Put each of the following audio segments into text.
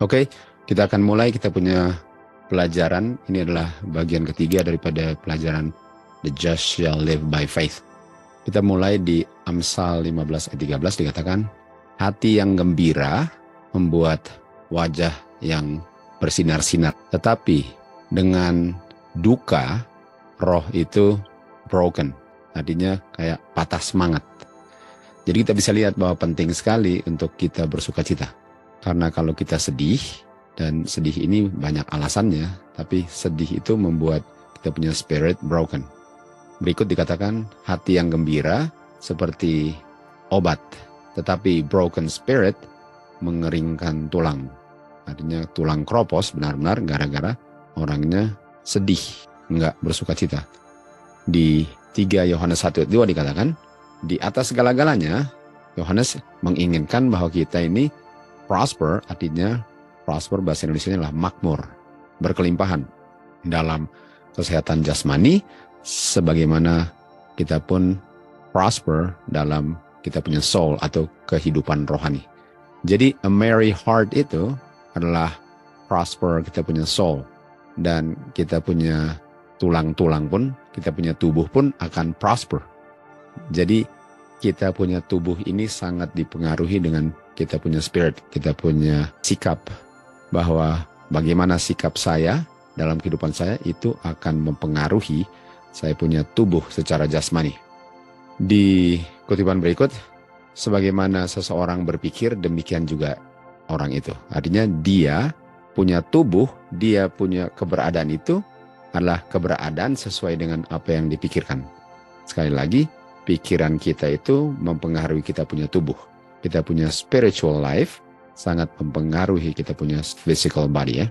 Oke, kita akan mulai. Kita punya pelajaran. Ini adalah bagian ketiga daripada pelajaran The Just Shall Live by Faith. Kita mulai di Amsal 15 ayat 13 dikatakan, hati yang gembira membuat wajah yang bersinar-sinar. Tetapi dengan duka, roh itu broken. Artinya kayak patah semangat. Jadi kita bisa lihat bahwa penting sekali untuk kita bersuka cita. Karena kalau kita sedih, dan sedih ini banyak alasannya, tapi sedih itu membuat kita punya spirit broken. Berikut dikatakan, hati yang gembira seperti obat, tetapi broken spirit mengeringkan tulang. Artinya tulang kropos benar-benar gara-gara orangnya sedih, enggak bersuka cita. Di 3 Yohanes 1 ayat 2 dikatakan, di atas segala-galanya, Yohanes menginginkan bahwa kita ini prosper, artinya prosper bahasa Indonesia adalah makmur, berkelimpahan dalam kesehatan jasmani, sebagaimana kita pun prosper dalam kita punya soul atau kehidupan rohani. Jadi a merry heart itu adalah prosper kita punya soul, dan kita punya tulang-tulang pun, kita punya tubuh pun akan prosper. Jadi kita punya tubuh ini sangat dipengaruhi dengan kita punya spirit, kita punya sikap, bahwa bagaimana sikap saya dalam kehidupan saya itu akan mempengaruhi saya punya tubuh secara jasmani. Di kutipan berikut, sebagaimana seseorang berpikir, demikian juga orang itu. Artinya dia punya tubuh, dia punya keberadaan itu adalah keberadaan sesuai dengan apa yang dipikirkan. Sekali lagi, pikiran kita itu mempengaruhi kita punya tubuh. Kita punya spiritual life sangat mempengaruhi kita punya physical body ya.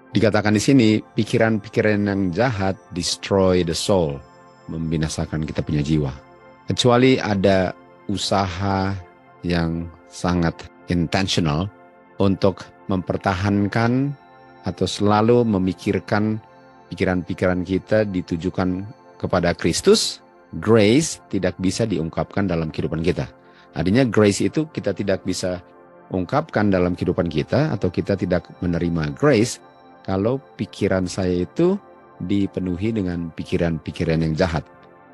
Dikatakan di sini, pikiran-pikiran yang jahat destroy the soul, membinasakan kita punya jiwa. Kecuali ada usaha yang sangat intentional untuk mempertahankan atau selalu memikirkan pikiran-pikiran kita ditujukan kepada Kristus, grace tidak bisa diungkapkan dalam kehidupan kita. Artinya grace itu kita tidak bisa ungkapkan dalam kehidupan kita, atau kita tidak menerima grace kalau pikiran saya itu dipenuhi dengan pikiran-pikiran yang jahat.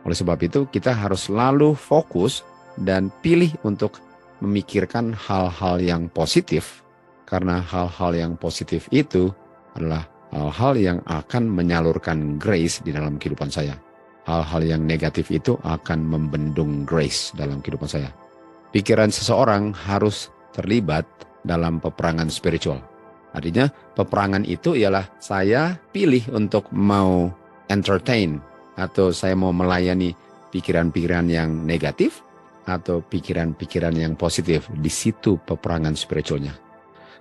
Oleh sebab itu kita harus selalu fokus dan pilih untuk memikirkan hal-hal yang positif, karena hal-hal yang positif itu adalah hal-hal yang akan menyalurkan grace di dalam kehidupan saya. Hal-hal yang negatif itu akan membendung grace dalam kehidupan saya. Pikiran seseorang harus terlibat dalam peperangan spiritual. Artinya peperangan itu ialah saya pilih untuk mau entertain, atau saya mau melayani pikiran-pikiran yang negatif atau pikiran-pikiran yang positif. Di situ peperangan spiritualnya.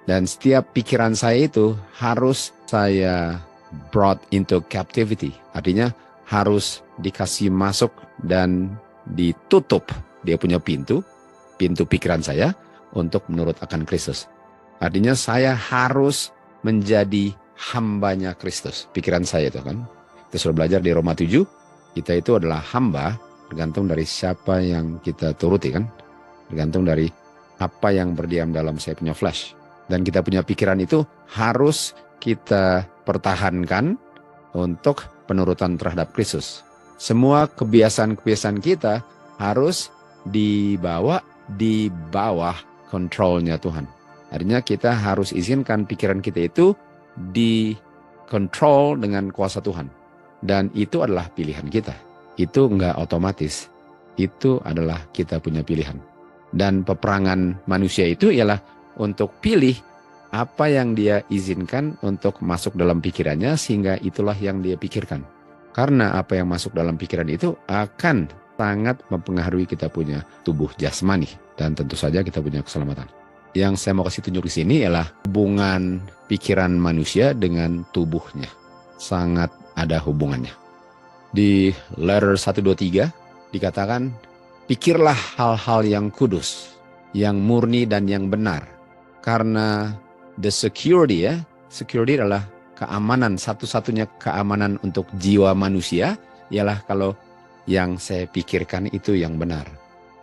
Dan setiap pikiran saya itu harus saya brought into captivity. Artinya harus dikasih masuk dan ditutup dia punya pintu pikiran saya untuk menurut akan Kristus. Artinya saya harus menjadi hambanya Kristus. Pikiran saya itu kan. Kita sudah belajar di Roma 7, kita itu adalah hamba, tergantung dari siapa yang kita turuti kan. Tergantung dari apa yang berdiam dalam saya punya flesh. Dan kita punya pikiran itu harus kita pertahankan untuk penurutan terhadap Kristus. Semua kebiasaan-kebiasaan kita harus dibawa di bawah kontrolnya Tuhan. Artinya kita harus izinkan pikiran kita itu dikontrol dengan kuasa Tuhan. Dan itu adalah pilihan kita. Itu enggak otomatis. Itu adalah kita punya pilihan. Dan peperangan manusia itu ialah untuk pilih apa yang dia izinkan untuk masuk dalam pikirannya, sehingga itulah yang dia pikirkan. Karena apa yang masuk dalam pikiran itu akan sangat mempengaruhi kita punya tubuh jasmani, dan tentu saja kita punya keselamatan. Yang saya mau kasih tunjuk di sini ialah hubungan pikiran manusia dengan tubuhnya. Sangat ada hubungannya. Di letter 1, 2, 3 dikatakan, pikirlah hal-hal yang kudus, yang murni dan yang benar. Karena the security security adalah keamanan, satu-satunya keamanan untuk jiwa manusia ialah kalau yang saya pikirkan itu yang benar,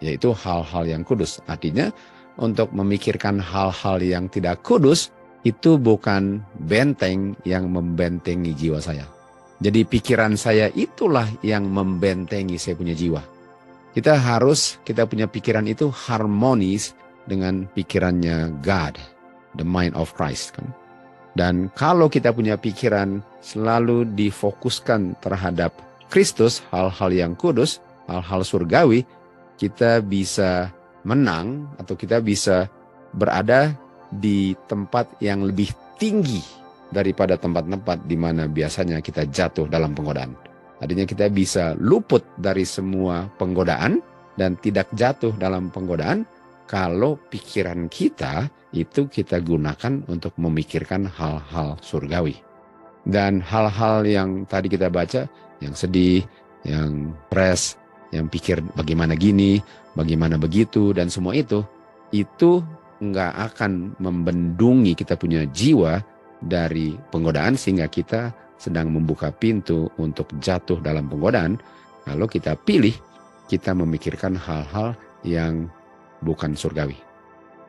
yaitu hal-hal yang kudus. Artinya untuk memikirkan hal-hal yang tidak kudus itu bukan benteng yang membentengi jiwa saya. Jadi pikiran saya itulah yang membentengi saya punya jiwa. Kita punya pikiran itu harmonis dengan pikirannya God, the mind of Christ. Kan? Dan kalau kita punya pikiran selalu difokuskan terhadap Kristus, hal-hal yang kudus, hal-hal surgawi, kita bisa menang atau kita bisa berada di tempat yang lebih tinggi daripada tempat-tempat di mana biasanya kita jatuh dalam penggodaan. Artinya kita bisa luput dari semua penggodaan dan tidak jatuh dalam penggodaan kalau pikiran kita itu kita gunakan untuk memikirkan hal-hal surgawi. Dan hal-hal yang tadi kita baca, yang sedih, yang stres, yang pikir bagaimana gini, bagaimana begitu, dan semua itu nggak akan membendungi kita punya jiwa dari penggodaan sehingga kita sedang membuka pintu untuk jatuh dalam penggodaan. Kalau kita pilih, kita memikirkan hal-hal yang bukan surgawi.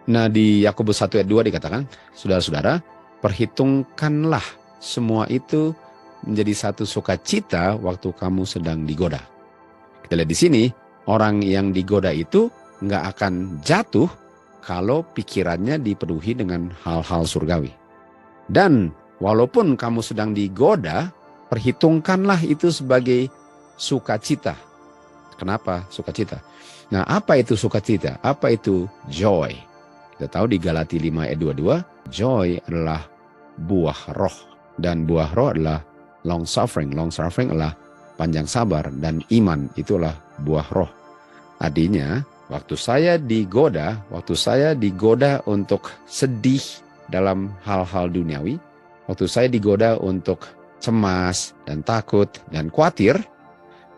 Nah, di Yakobus 1 ayat 2 dikatakan, saudara-saudara, perhitungkanlah semua itu menjadi satu sukacita waktu kamu sedang digoda. Kita lihat di sini, orang yang digoda itu nggak akan jatuh kalau pikirannya dipenuhi dengan hal-hal surgawi. Dan walaupun kamu sedang digoda, perhitungkanlah itu sebagai sukacita. Kenapa sukacita? Nah, apa itu sukacita? Apa itu joy? Kita tahu di Galati 5 ayat 22, joy adalah buah roh. Dan buah roh adalah long suffering. Long suffering adalah panjang sabar. Dan iman itulah buah roh. Artinya, waktu saya digoda untuk sedih dalam hal-hal duniawi, waktu saya digoda untuk cemas dan takut dan khawatir,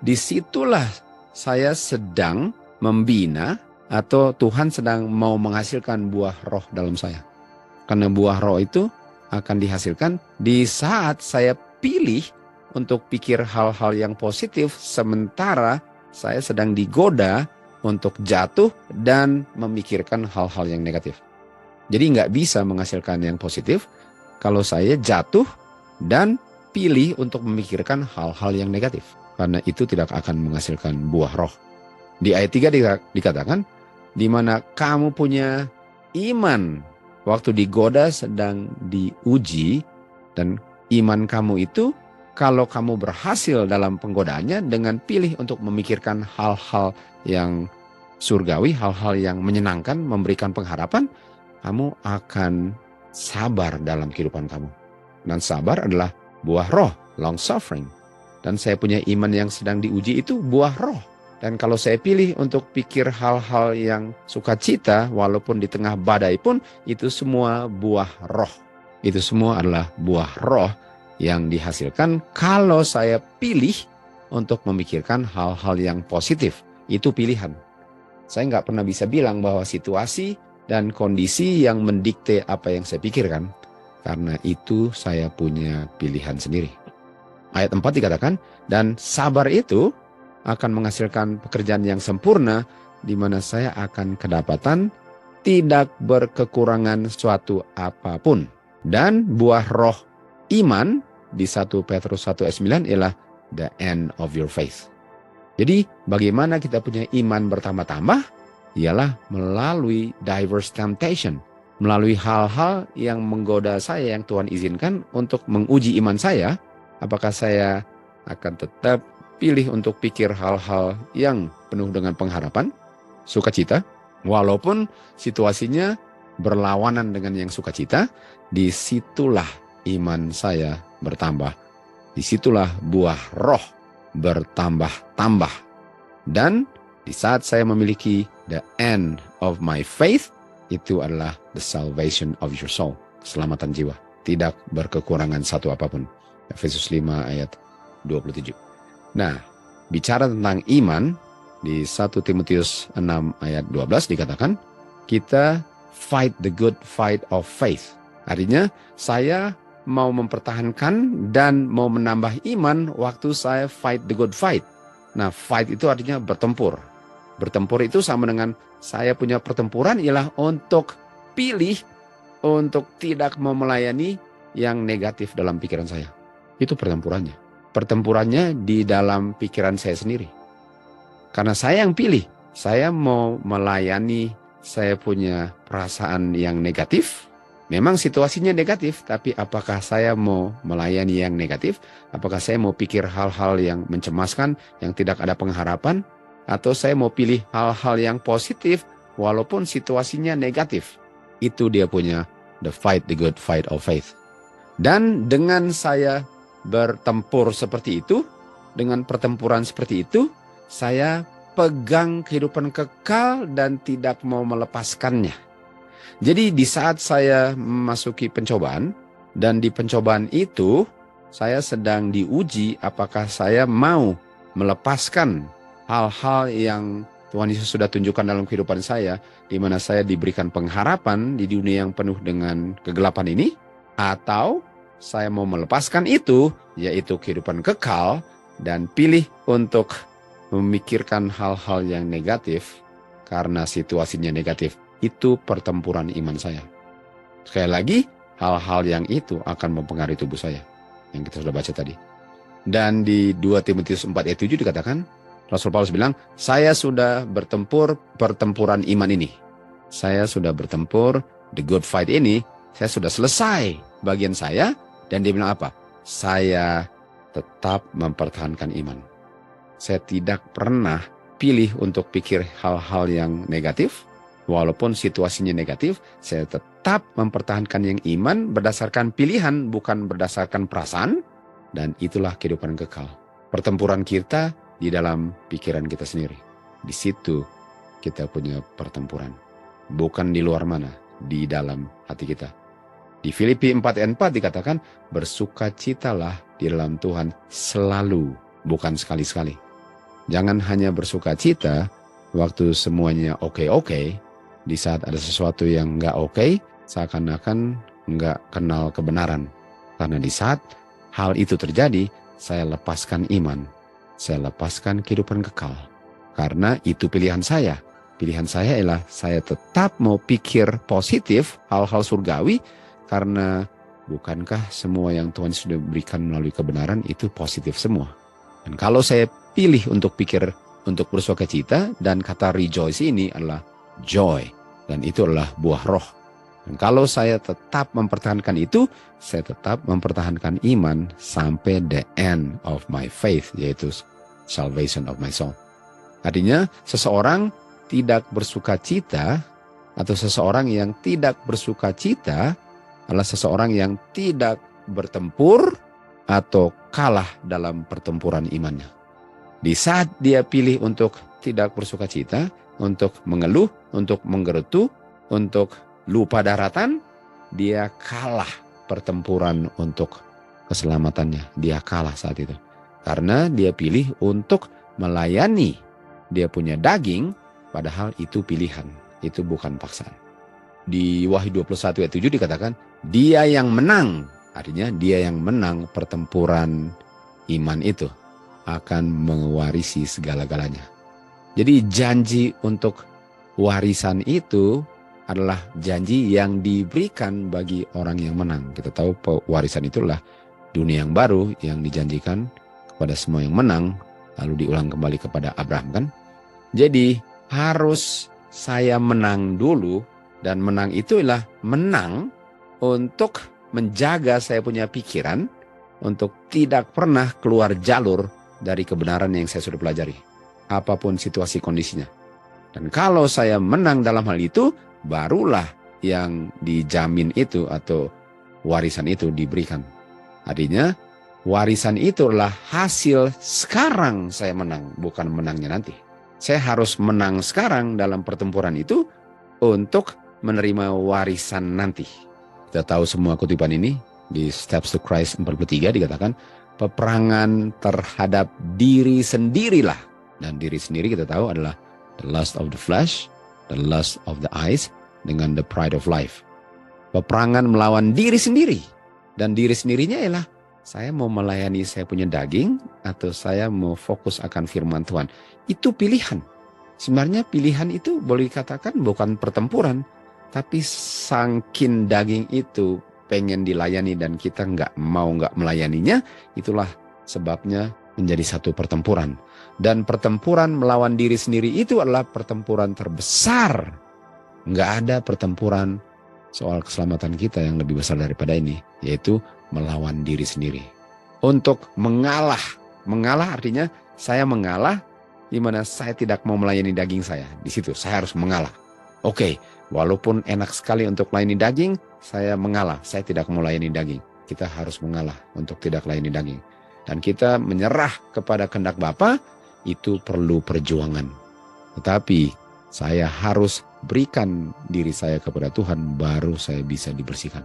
disitulah saya sedang membina atau Tuhan sedang mau menghasilkan buah roh dalam saya. Karena buah roh itu akan dihasilkan di saat saya pilih untuk pikir hal-hal yang positif, sementara saya sedang digoda untuk jatuh dan memikirkan hal-hal yang negatif. Jadi nggak bisa menghasilkan yang positif kalau saya jatuh dan pilih untuk memikirkan hal-hal yang negatif. Karena itu tidak akan menghasilkan buah roh. Di ayat 3 dikatakan, di mana kamu punya iman waktu digoda sedang diuji, dan iman kamu itu kalau kamu berhasil dalam penggodaannya dengan pilih untuk memikirkan hal-hal yang surgawi, hal-hal yang menyenangkan, memberikan pengharapan, kamu akan sabar dalam kehidupan kamu. Dan sabar adalah buah roh, long suffering. Dan saya punya iman yang sedang diuji itu buah roh. Dan kalau saya pilih untuk pikir hal-hal yang sukacita, walaupun di tengah badai pun, itu semua buah roh. Itu semua adalah buah roh yang dihasilkan kalau saya pilih untuk memikirkan hal-hal yang positif. Itu pilihan. Saya nggak pernah bisa bilang bahwa situasi dan kondisi yang mendikte apa yang saya pikirkan, karena itu saya punya pilihan sendiri. Ayat 4 dikatakan, dan sabar itu akan menghasilkan pekerjaan yang sempurna, di mana saya akan kedapatan tidak berkekurangan suatu apapun. Dan buah roh iman di 1 Petrus 1 ayat 9 ialah the end of your faith. Jadi bagaimana kita punya iman bertambah-tambah? Ialah melalui diverse temptation, melalui hal-hal yang menggoda saya yang Tuhan izinkan untuk menguji iman saya. Apakah saya akan tetap pilih untuk pikir hal-hal yang penuh dengan pengharapan, sukacita, walaupun situasinya berlawanan dengan yang sukacita, disitulah iman saya bertambah. Disitulah buah roh bertambah-tambah. Dan di saat saya memiliki the end of my faith, itu adalah the salvation of your soul, keselamatan jiwa. Tidak berkekurangan satu apapun. Efesus 5 ayat 27. Nah, bicara tentang iman, di 1 Timotius 6 ayat 12 dikatakan, kita fight the good fight of faith. Artinya, saya mau mempertahankan dan mau menambah iman waktu saya fight the good fight. Nah, fight itu artinya bertempur. Bertempur itu sama dengan saya punya pertempuran ialah untuk pilih untuk tidak mau melayani yang negatif dalam pikiran saya. Itu pertempurannya. Pertempurannya di dalam pikiran saya sendiri. Karena saya yang pilih, saya mau melayani, saya punya perasaan yang negatif. Memang situasinya negatif, tapi apakah saya mau melayani yang negatif? Apakah saya mau pikir hal-hal yang mencemaskan, yang tidak ada pengharapan? Atau saya mau pilih hal-hal yang positif, walaupun situasinya negatif? Itu dia punya the fight, the good fight of faith. Dan dengan saya bertempur seperti itu, dengan pertempuran seperti itu, saya pegang kehidupan kekal dan tidak mau melepaskannya. Jadi di saat saya memasuki pencobaan, dan di pencobaan itu saya sedang diuji apakah saya mau melepaskan hal-hal yang Tuhan Yesus sudah tunjukkan dalam kehidupan saya, di mana saya diberikan pengharapan di dunia yang penuh dengan kegelapan ini, atau saya mau melepaskan itu, yaitu kehidupan kekal, dan pilih untuk memikirkan hal-hal yang negatif karena situasinya negatif. Itu pertempuran iman saya. Sekali lagi, hal-hal yang itu akan mempengaruhi tubuh saya, yang kita sudah baca tadi. Dan di 2 Timotius 4 ayat 7 dikatakan, Rasul Paulus bilang, saya sudah bertempur pertempuran iman ini. Saya sudah bertempur the good fight ini. Saya sudah selesai bagian saya. Dan dia bilang apa? Saya tetap mempertahankan iman. Saya tidak pernah pilih untuk pikir hal-hal yang negatif. Walaupun situasinya negatif, saya tetap mempertahankan yang iman berdasarkan pilihan, bukan berdasarkan perasaan. Dan itulah kehidupan kekal. Pertempuran kita di dalam pikiran kita sendiri. Di situ kita punya pertempuran. Bukan di luar mana, di dalam hati kita. Di Filipi 4 ayat 4 dikatakan, bersukacitalah di dalam Tuhan selalu, bukan sekali-sekali. Jangan hanya bersukacita waktu semuanya oke-oke. Di saat ada sesuatu yang nggak oke, seakan-akan nggak kenal kebenaran. Karena di saat hal itu terjadi, saya lepaskan iman. Saya lepaskan kehidupan kekal. Karena itu pilihan saya. Pilihan saya adalah saya tetap mau pikir positif, hal-hal surgawi, karena bukankah semua yang Tuhan sudah berikan melalui kebenaran itu positif semua. Dan kalau saya pilih untuk pikir, untuk bersukacita, dan kata rejoice ini adalah joy, dan itu adalah buah roh. Dan kalau saya tetap mempertahankan itu, saya tetap mempertahankan iman sampai the end of my faith, yaitu salvation of my soul. Artinya seseorang tidak bersukacita, atau seseorang yang tidak bersukacita adalah seseorang yang tidak bertempur atau kalah dalam pertempuran imannya. Di saat dia pilih untuk tidak bersukacita, untuk mengeluh, untuk menggerutu, untuk lupa daratan, dia kalah pertempuran untuk keselamatannya. Dia kalah saat itu. Karena dia pilih untuk melayani dia punya daging, padahal itu pilihan. Itu bukan paksaan. Di Wahyu 21 ayat 7 dikatakan, dia yang menang. Artinya dia yang menang pertempuran iman itu akan mewarisi segala-galanya. Jadi janji untuk warisan itu adalah janji yang diberikan bagi orang yang menang. Kita tahu warisan itulah dunia yang baru yang dijanjikan kepada semua yang menang, lalu diulang kembali kepada Abraham, kan? Jadi harus saya menang dulu, dan menang itu adalah menang untuk menjaga saya punya pikiran untuk tidak pernah keluar jalur dari kebenaran yang saya sudah pelajari, apapun situasi kondisinya. Dan kalau saya menang dalam hal itu, barulah yang dijamin itu atau warisan itu diberikan. Artinya warisan itu adalah hasil sekarang saya menang, bukan menangnya nanti. Saya harus menang sekarang dalam pertempuran itu untuk menerima warisan nanti. Kita tahu semua kutipan ini di Steps to Christ 43 dikatakan, peperangan terhadap diri sendirilah. Dan diri sendiri kita tahu adalah the lust of the flesh, the lust of the eyes, dengan the pride of life. Peperangan melawan diri sendiri. Dan diri sendirinya ialah saya mau melayani saya punya daging atau saya mau fokus akan firman Tuhan. Itu pilihan. Sebenarnya pilihan itu boleh dikatakan bukan pertempuran, Tapi saking daging itu pengen dilayani dan kita nggak melayaninya, itulah sebabnya menjadi satu pertempuran. Dan pertempuran melawan diri sendiri itu adalah pertempuran terbesar. Nggak ada pertempuran soal keselamatan kita yang lebih besar daripada ini, yaitu melawan diri sendiri. Untuk mengalah artinya saya mengalah di mana saya tidak mau melayani daging saya. Di situ saya harus mengalah. Oke, walaupun enak sekali untuk melayani daging, saya mengalah. Saya tidak mau melayani daging. Kita harus mengalah untuk tidak melayani daging. Dan kita menyerah kepada kehendak Bapa, itu perlu perjuangan. Tetapi saya harus berikan diri saya kepada Tuhan, baru saya bisa dibersihkan.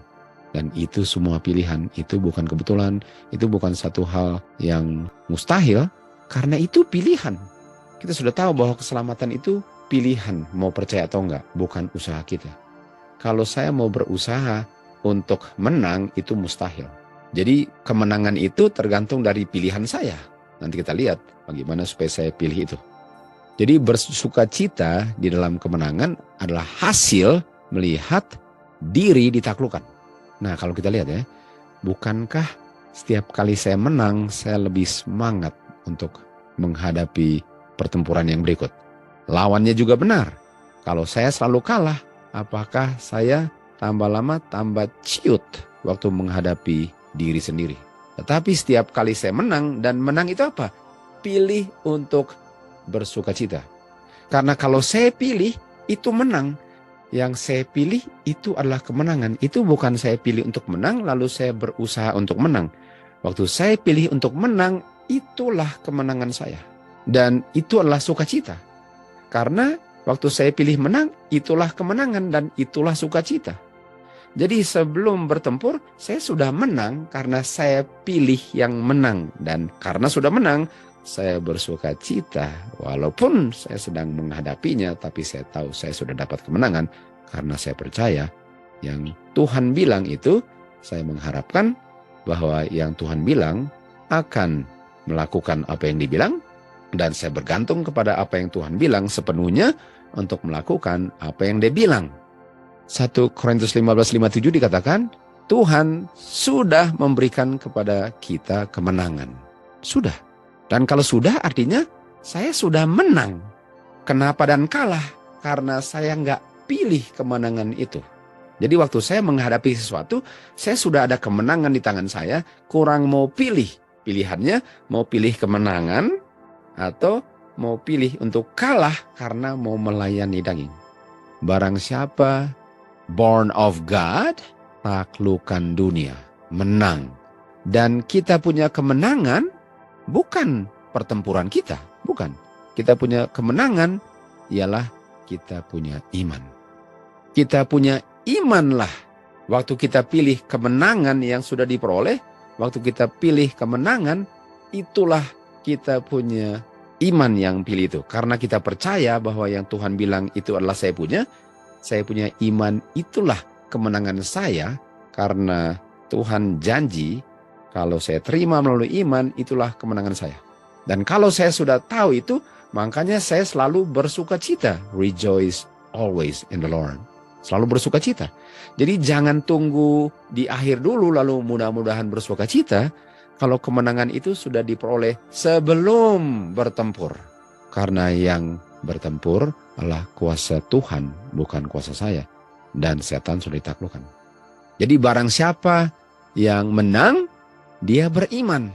Dan itu semua pilihan, itu bukan kebetulan, itu bukan satu hal yang mustahil, karena itu pilihan. Kita sudah tahu bahwa keselamatan itu pilihan, mau percaya atau enggak, bukan usaha kita. Kalau saya mau berusaha untuk menang, itu mustahil. Jadi kemenangan itu tergantung dari pilihan saya. Nanti kita lihat bagaimana supaya saya pilih itu. Jadi bersukacita di dalam kemenangan adalah hasil melihat diri ditaklukkan. Nah, kalau kita lihat ya, bukankah setiap kali saya menang, saya lebih semangat untuk menghadapi pertempuran yang berikut. Lawannya juga benar. Kalau saya selalu kalah, apakah saya tambah lama tambah ciut waktu menghadapi diri sendiri? Tetapi setiap kali saya menang, dan menang itu apa? Pilih untuk bersukacita. Karena kalau saya pilih, itu menang. Yang saya pilih itu adalah kemenangan. Itu bukan saya pilih untuk menang, lalu saya berusaha untuk menang. Waktu saya pilih untuk menang, itulah kemenangan saya. Dan itu adalah sukacita. Karena waktu saya pilih menang, itulah kemenangan dan itulah sukacita. Jadi sebelum bertempur, saya sudah menang karena saya pilih yang menang. Dan karena sudah menang, saya bersukacita. Walaupun saya sedang menghadapinya, tapi saya tahu saya sudah dapat kemenangan. Karena saya percaya yang Tuhan bilang itu, saya mengharapkan bahwa yang Tuhan bilang akan melakukan apa yang dibilang. Dan saya bergantung kepada apa yang Tuhan bilang sepenuhnya untuk melakukan apa yang dia bilang. 1 Korintus 15:57 dikatakan, Tuhan sudah memberikan kepada kita kemenangan. Sudah. Dan kalau sudah artinya saya sudah menang. Kenapa dan kalah? Karena saya nggak pilih kemenangan itu. Jadi waktu saya menghadapi sesuatu, saya sudah ada kemenangan di tangan saya, kurang mau pilih. Pilihannya mau pilih kemenangan atau mau pilih untuk kalah karena mau melayani daging. Barang siapa born of God, taklukkan dunia, menang. Dan kita punya kemenangan bukan pertempuran kita, bukan. Kita punya kemenangan ialah kita punya iman. Kita punya imanlah. Waktu kita pilih kemenangan yang sudah diperoleh, waktu kita pilih kemenangan, itulah kita punya iman yang pilih itu. Karena kita percaya bahwa yang Tuhan bilang itu adalah saya punya iman, itulah kemenangan saya. Karena Tuhan janji, kalau saya terima melalui iman, itulah kemenangan saya. Dan kalau saya sudah tahu itu, makanya saya selalu bersukacita. Rejoice always in the Lord. Selalu bersukacita. Jadi jangan tunggu di akhir dulu lalu mudah-mudahan bersukacita. Kalau kemenangan itu sudah diperoleh sebelum bertempur. Karena yang bertempur adalah kuasa Tuhan, bukan kuasa saya. Dan setan sudah ditaklukkan. Jadi barang siapa yang menang, dia beriman.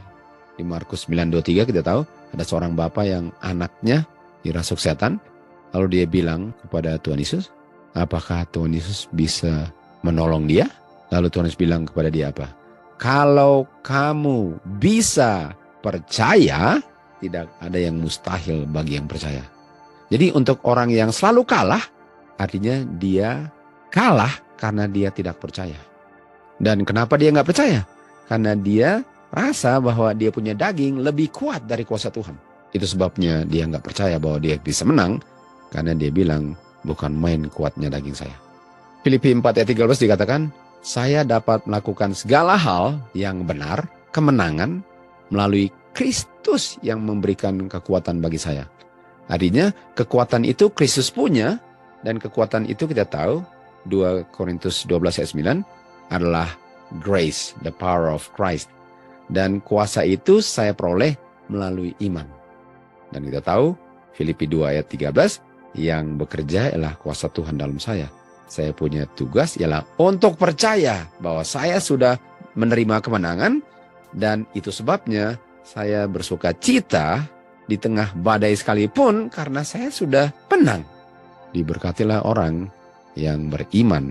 Di Markus 9:23 kita tahu ada seorang bapa yang anaknya dirasuk setan. Lalu dia bilang kepada Tuhan Yesus, apakah Tuhan Yesus bisa menolong dia? Lalu Tuhan Yesus bilang kepada dia apa? Kalau kamu bisa percaya, tidak ada yang mustahil bagi yang percaya. Jadi untuk orang yang selalu kalah, artinya dia kalah karena dia tidak percaya. Dan kenapa dia nggak percaya? Karena dia rasa bahwa dia punya daging lebih kuat dari kuasa Tuhan. Itu sebabnya dia nggak percaya bahwa dia bisa menang, karena dia bilang bukan main kuatnya daging saya. Filipi 4:13 dikatakan, saya dapat melakukan segala hal yang benar, kemenangan, melalui Kristus yang memberikan kekuatan bagi saya. Artinya kekuatan itu Kristus punya, dan kekuatan itu kita tahu 2 Korintus 12 ayat 9 adalah grace, the power of Christ. Dan kuasa itu saya peroleh melalui iman. Dan kita tahu Filipi 2 ayat 13, yang bekerja ialah kuasa Tuhan dalam saya. Saya punya tugas ialah untuk percaya bahwa saya sudah menerima kemenangan, dan itu sebabnya saya bersuka cita di tengah badai sekalipun karena saya sudah menang. Diberkatilah orang yang beriman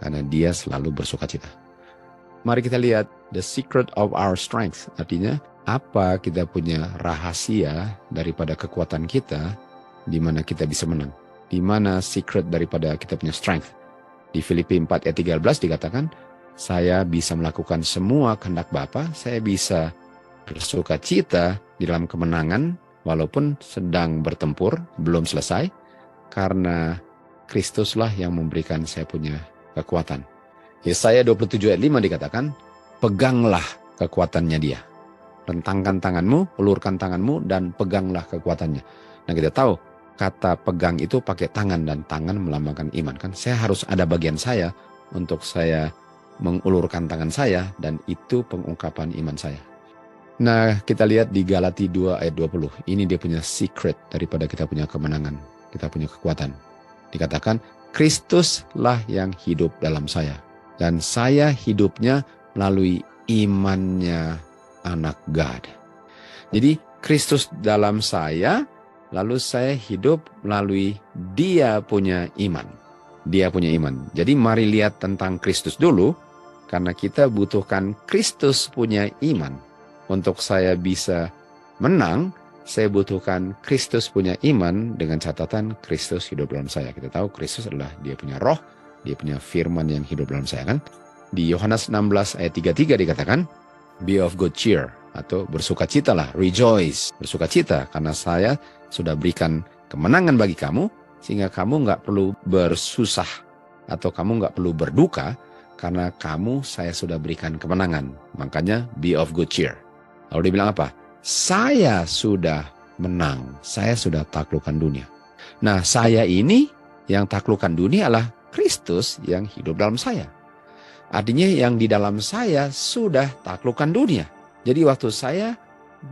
karena dia selalu bersuka cita. Mari kita lihat the secret of our strength. Artinya apa kita punya rahasia daripada kekuatan kita, di mana kita bisa menang. Di mana secret daripada kita punya strength. Di Filipi 4 ayat 13 dikatakan, saya bisa melakukan semua kehendak Bapa, saya bisa bersuka cita di dalam kemenangan walaupun sedang bertempur, belum selesai, karena Kristuslah yang memberikan saya punya kekuatan. Yesaya 27 ayat 5 dikatakan, peganglah kekuatannya dia. Rentangkan tanganmu, ulurkan tanganmu, dan peganglah kekuatannya. Nah kita tahu, kata pegang itu pakai tangan, dan tangan melambangkan iman. Kan saya harus ada bagian saya untuk saya mengulurkan tangan saya, dan itu pengungkapan iman saya. Nah kita lihat di Galati 2 ayat 20. Ini dia punya secret daripada kita punya kemenangan, kita punya kekuatan. Dikatakan, Kristuslah yang hidup dalam saya. Dan saya hidupnya melalui imannya anak God. Jadi Kristus dalam saya, lalu saya hidup melalui dia punya iman. Dia punya iman. Jadi mari lihat tentang Kristus dulu, karena kita butuhkan Kristus punya iman. Untuk saya bisa menang, saya butuhkan Kristus punya iman dengan catatan Kristus hidup dalam saya. Kita tahu Kristus adalah dia punya roh, dia punya firman yang hidup dalam saya kan. Di Yohanes 16 ayat 33 dikatakan, be of good cheer, atau bersukacitalah, rejoice, bersukacita karena saya sudah berikan kemenangan bagi kamu, sehingga kamu nggak perlu bersusah atau kamu nggak perlu berduka karena kamu saya sudah berikan kemenangan. Makanya be of good cheer. Lalu dia bilang apa? Saya sudah menang, saya sudah taklukkan dunia. Nah saya ini yang taklukkan dunia adalah Kristus yang hidup dalam saya. Artinya yang di dalam saya sudah taklukkan dunia. Jadi waktu saya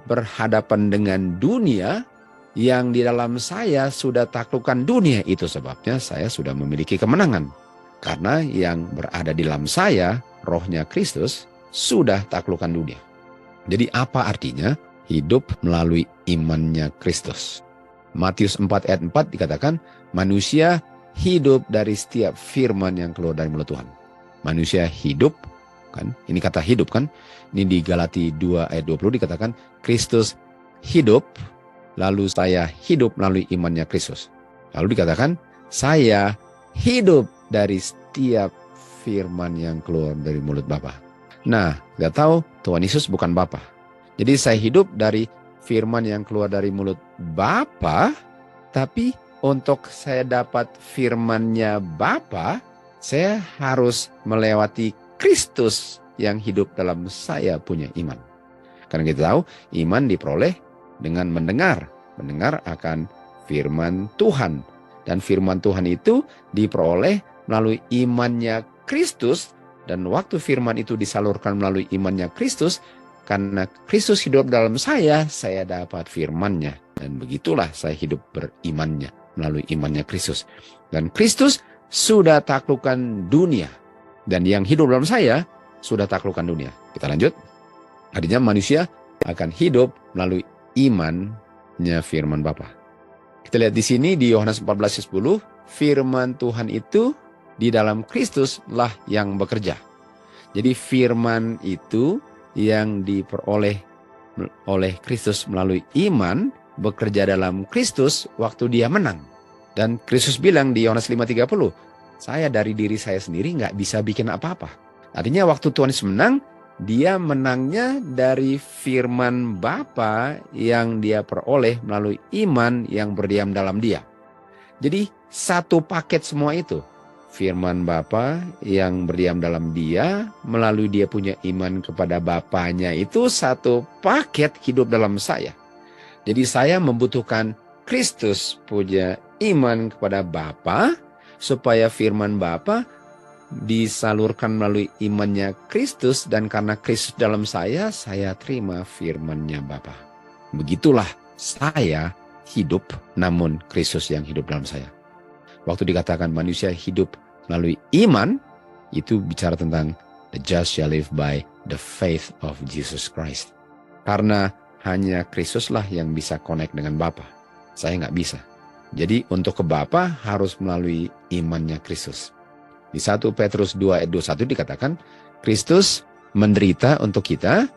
berhadapan dengan dunia, yang di dalam saya sudah taklukkan dunia, itu sebabnya saya sudah memiliki kemenangan. Karena yang berada di dalam saya, rohnya Kristus, sudah taklukkan dunia. Jadi apa artinya hidup melalui imannya Kristus? Matius 4 ayat 4 dikatakan, manusia hidup dari setiap firman yang keluar dari mulut Tuhan. Manusia hidup, kan? Ini kata hidup kan? Ini di Galati 2 ayat 20 dikatakan, Kristus hidup, lalu saya hidup melalui imannya Kristus. Lalu dikatakan, saya hidup dari setiap firman yang keluar dari mulut Bapa. Nah, kita tahu Tuhan Yesus bukan Bapa. Jadi saya hidup dari firman yang keluar dari mulut Bapa, tapi untuk saya dapat firman-Nya Bapa, saya harus melewati Kristus yang hidup dalam saya punya iman. Karena kita tahu iman diperoleh dengan mendengar. Mendengar akan firman Tuhan. Dan firman Tuhan itu diperoleh melalui imannya Kristus. Dan waktu firman itu disalurkan melalui imannya Kristus, karena Kristus hidup dalam saya dapat firman-Nya. Dan begitulah saya hidup berimannya melalui imannya Kristus. Dan Kristus sudah taklukkan dunia. Dan yang hidup dalam saya sudah taklukkan dunia. Kita lanjut. Artinya manusia akan hidup melalui imannya firman Bapa. Kita lihat di sini di Yohanes 14:10, firman Tuhan itu di dalam Kristuslah yang bekerja. Jadi firman itu yang diperoleh oleh Kristus melalui iman, bekerja dalam Kristus waktu dia menang. Dan Kristus bilang di Yohanes 5:30, saya dari diri saya sendiri nggak bisa bikin apa-apa. Artinya waktu Tuhan Yesus menang, dia menangnya dari firman Bapa yang dia peroleh melalui iman yang berdiam dalam dia. Jadi satu paket semua itu. Firman Bapa yang berdiam dalam dia, melalui dia punya iman kepada Bapanya, itu satu paket hidup dalam saya. Jadi saya membutuhkan Kristus punya iman kepada Bapa, supaya firman Bapa disalurkan melalui imannya Kristus, dan karena Kristus dalam saya terima firman-Nya Bapa. Begitulah saya hidup, namun Kristus yang hidup dalam saya. Waktu dikatakan manusia hidup melalui iman, itu bicara tentang the just shall live by the faith of Jesus Christ. Karena hanya Kristuslah yang bisa connect dengan Bapa. Saya nggak bisa. Jadi untuk ke Bapa harus melalui imannya Kristus. Di 1 Petrus 2 ayat 21 dikatakan, Kristus menderita untuk kita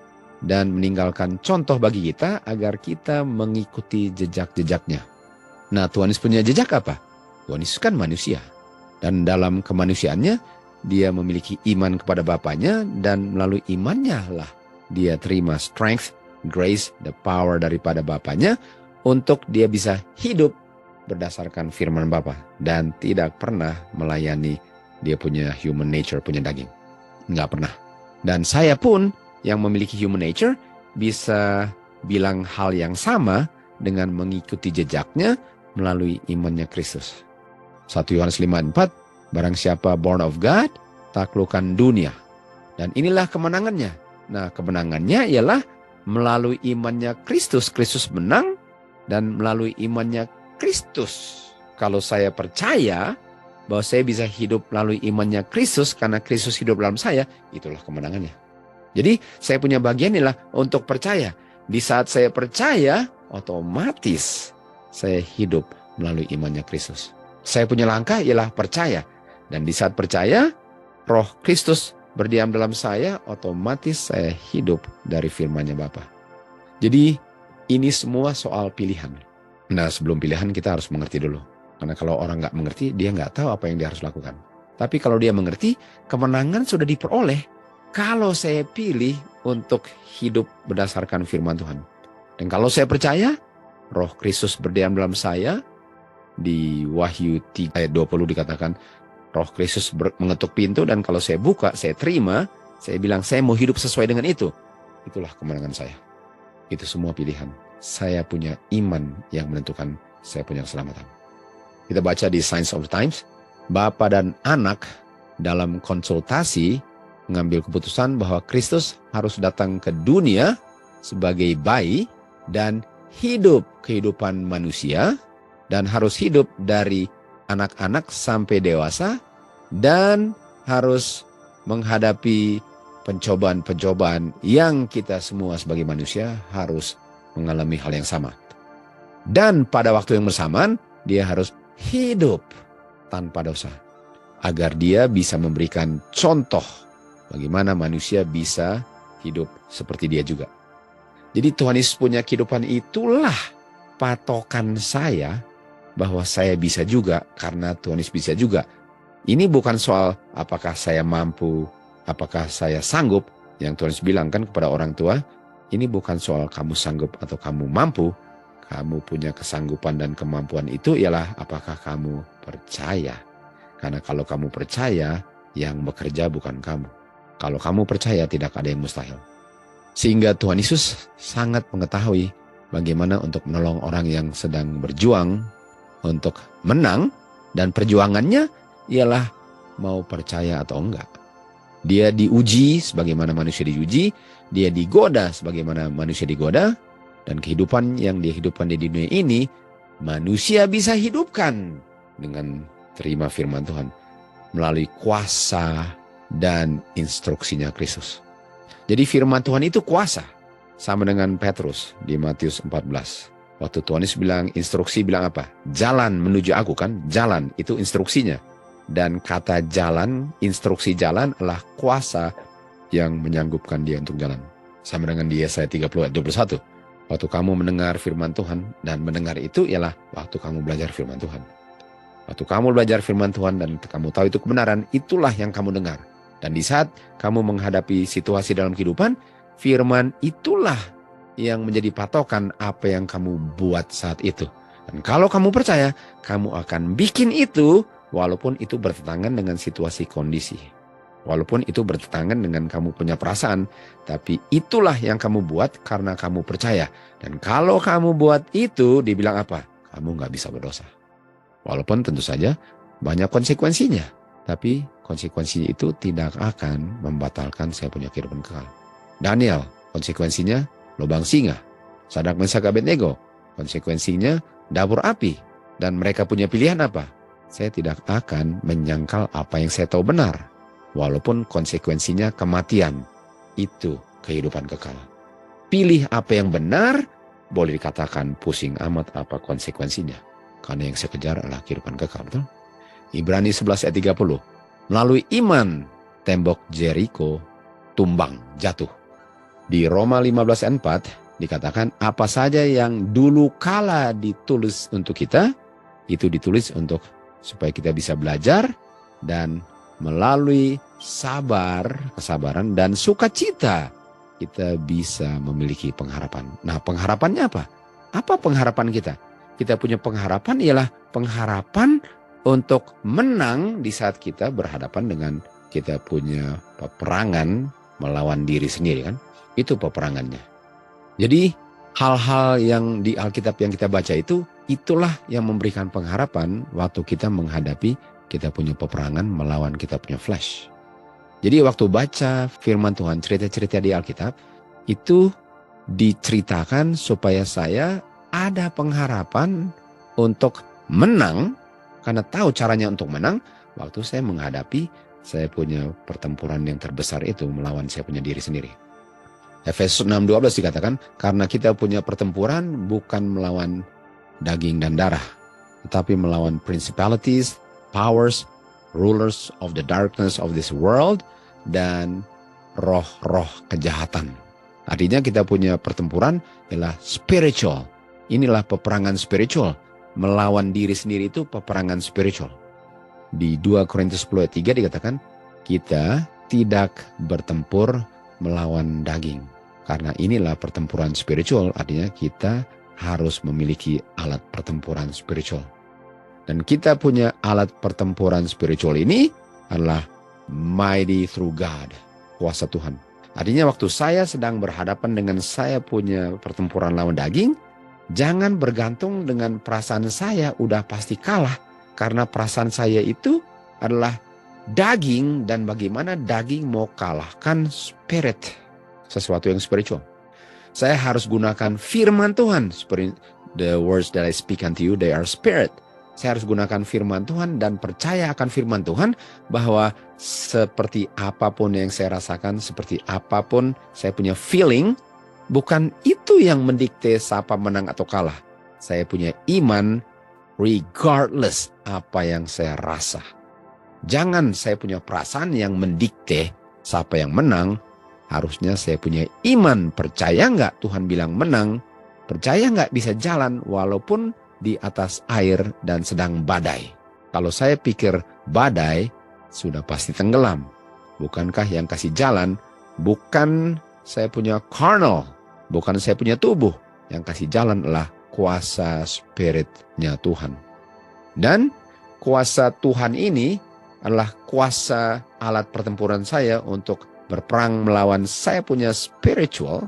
dan meninggalkan contoh bagi kita agar kita mengikuti jejak-jejaknya. Nah, Tuhan Yesus punya jejak apa? Tuhan Yesus kan manusia. Dan dalam kemanusiaannya, dia memiliki iman kepada Bapaknya, dan melalui imannya lah dia terima strength, grace, the power daripada Bapaknya untuk dia bisa hidup berdasarkan firman Bapa dan tidak pernah melayani dia punya human nature, punya daging. Nggak pernah. Dan saya pun yang memiliki human nature bisa bilang hal yang sama dengan mengikuti jejaknya melalui imannya Kristus. 1 Yohanes 5:4, barang siapa born of God, taklukkan dunia. Dan inilah kemenangannya. Nah, kemenangannya ialah melalui imannya Kristus. Kristus menang, dan melalui imannya Kristus. Kalau saya percaya bahwa saya bisa hidup melalui imannya Kristus karena Kristus hidup dalam saya, itulah kemenangannya. Jadi saya punya bagian inilah untuk percaya. Di saat saya percaya, otomatis saya hidup melalui imannya Kristus. Saya punya langkah ialah percaya. Dan di saat percaya, Roh Kristus berdiam dalam saya, otomatis saya hidup dari firman-Nya Bapa. Jadi ini semua soal pilihan. Nah, sebelum pilihan kita harus mengerti dulu. Karena kalau orang nggak mengerti, dia nggak tahu apa yang dia harus lakukan. Tapi kalau dia mengerti, kemenangan sudah diperoleh kalau saya pilih untuk hidup berdasarkan firman Tuhan. Dan kalau saya percaya, Roh Kristus berdiam dalam saya. Di Wahyu 3 ayat 20 dikatakan, Roh Kristus mengetuk pintu, dan kalau saya buka, saya terima, saya bilang saya mau hidup sesuai dengan itu. Itulah kemenangan saya. Itu semua pilihan. Saya punya iman yang menentukan saya punya keselamatan. Kita baca di Signs of the Times, Bapa dan Anak dalam konsultasi mengambil keputusan bahwa Kristus harus datang ke dunia sebagai bayi dan hidup kehidupan manusia, dan harus hidup dari anak-anak sampai dewasa, dan harus menghadapi pencobaan-pencobaan yang kita semua sebagai manusia harus mengalami hal yang sama. Dan pada waktu yang bersamaan, dia harus hidup tanpa dosa, agar dia bisa memberikan contoh bagaimana manusia bisa hidup seperti dia juga. Jadi Tuhan Yesus punya kehidupan, itulah patokan saya bahwa saya bisa juga karena Tuhan Yesus bisa juga. Ini bukan soal apakah saya mampu, apakah saya sanggup. Yang Tuhan Yesus bilang kan kepada orang tua, ini bukan soal kamu sanggup atau kamu mampu. Kamu punya kesanggupan dan kemampuan itu ialah apakah kamu percaya. Karena kalau kamu percaya, yang bekerja bukan kamu. Kalau kamu percaya, tidak ada yang mustahil. Sehingga Tuhan Yesus sangat mengetahui bagaimana untuk menolong orang yang sedang berjuang untuk menang, dan perjuangannya ialah mau percaya atau enggak. Dia diuji sebagaimana manusia diuji, dia digoda sebagaimana manusia digoda, dan kehidupan yang dia hidupkan di dunia ini, manusia bisa hidupkan dengan terima firman Tuhan melalui kuasa dan instruksinya Kristus. Jadi firman Tuhan itu kuasa, sama dengan Petrus di Matius 14. Waktu Tuhan Yesus bilang instruksi, bilang apa? Jalan menuju aku, kan? Jalan, itu instruksinya. Dan kata jalan, instruksi jalan adalah kuasa yang menyanggupkan dia untuk jalan. Sama dengan di Yesaya 30 ayat 21. Waktu kamu mendengar firman Tuhan, dan mendengar itu ialah waktu kamu belajar firman Tuhan. Waktu kamu belajar firman Tuhan dan kamu tahu itu kebenaran, itulah yang kamu dengar. Dan di saat kamu menghadapi situasi dalam kehidupan, firman itulah yang menjadi patokan apa yang kamu buat saat itu. Dan kalau kamu percaya, kamu akan bikin itu walaupun itu bertentangan dengan situasi kondisi. Walaupun itu bertentangan dengan kamu punya perasaan, tapi itulah yang kamu buat karena kamu percaya. Dan kalau kamu buat itu, dibilang apa? Kamu nggak bisa berdosa. Walaupun tentu saja banyak konsekuensinya, tapi konsekuensinya itu tidak akan membatalkan saya punya kehidupan kekal. Daniel, konsekuensinya lubang singa. Sadrak, Mesak, Abednego, konsekuensinya dapur api. Dan mereka punya pilihan apa? Saya tidak akan menyangkal apa yang saya tahu benar. Walaupun konsekuensinya kematian. Itu kehidupan kekal. Pilih apa yang benar, boleh dikatakan pusing amat apa konsekuensinya. Karena yang saya kejar adalah kehidupan kekal. Betul? Ibrani 11 ayat 30. Melalui iman, tembok Jericho tumbang, jatuh. Di Roma 15 ayat 4 dikatakan apa saja yang dulu kala ditulis untuk kita, itu ditulis untuk supaya kita bisa belajar dan melalui kesabaran dan sukacita kita bisa memiliki pengharapan. Nah, pengharapannya apa? Apa pengharapan kita? Kita punya pengharapan ialah pengharapan untuk menang di saat kita berhadapan dengan kita punya peperangan melawan diri sendiri kan. Itu peperangannya. Jadi hal-hal yang di Alkitab yang kita baca itu, itulah yang memberikan pengharapan waktu kita menghadapi kita punya peperangan melawan kita punya flesh. Jadi waktu baca firman Tuhan, cerita-cerita di Alkitab, itu diceritakan supaya saya ada pengharapan untuk menang, karena tahu caranya untuk menang, waktu saya menghadapi saya punya pertempuran yang terbesar itu melawan saya punya diri sendiri. Efesus 6:12 dikatakan, karena kita punya pertempuran bukan melawan daging dan darah, tetapi melawan principalities, powers, rulers of the darkness of this world, dan roh-roh kejahatan. Artinya kita punya pertempuran adalah spiritual. Inilah peperangan spiritual. Melawan diri sendiri itu peperangan spiritual. Di 2 Korintus 10 ayat 3 dikatakan, kita tidak bertempur melawan daging. Karena inilah pertempuran spiritual, artinya kita harus memiliki alat pertempuran spiritual. Dan kita punya alat pertempuran spiritual ini adalah mighty through God, kuasa Tuhan. Artinya waktu saya sedang berhadapan dengan saya punya pertempuran lawan daging, jangan bergantung dengan perasaan saya udah pasti kalah. Karena perasaan saya itu adalah daging, dan bagaimana daging mau kalahkan spirit, sesuatu yang spiritual. Saya harus gunakan firman Tuhan. The words that I speak unto you, they are spirit. Saya harus gunakan firman Tuhan dan percaya akan firman Tuhan bahwa seperti apapun yang saya rasakan, seperti apapun saya punya feeling, bukan itu yang mendikte siapa menang atau kalah. Saya punya iman regardless apa yang saya rasa. Jangan saya punya perasaan yang mendikte siapa yang menang. Harusnya saya punya iman. Percaya nggak Tuhan bilang menang? Percaya nggak bisa jalan walaupun di atas air dan sedang badai? Kalau saya pikir badai, sudah pasti tenggelam. Bukankah yang kasih jalan, bukan saya punya carnal, bukan saya punya tubuh. Yang kasih jalan adalah kuasa spiritnya Tuhan. Dan kuasa Tuhan ini adalah kuasa alat pertempuran saya untuk berperang melawan saya punya spiritual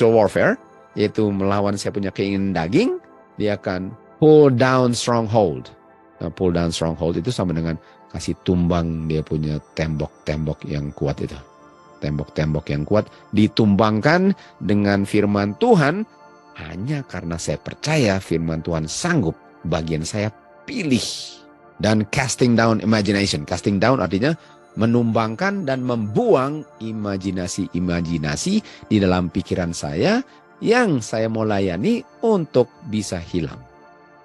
warfare, yaitu melawan saya punya keinginan daging. Dia akan pull down stronghold. Nah, pull down stronghold itu sama dengan kasih tumbang dia punya tembok-tembok yang kuat itu. Tembok-tembok yang kuat ditumbangkan dengan firman Tuhan hanya karena saya percaya firman Tuhan sanggup. Bagian saya pilih. Dan casting down imagination. Casting down artinya menumbangkan dan membuang imajinasi-imajinasi di dalam pikiran saya yang saya mau layani untuk bisa hilang.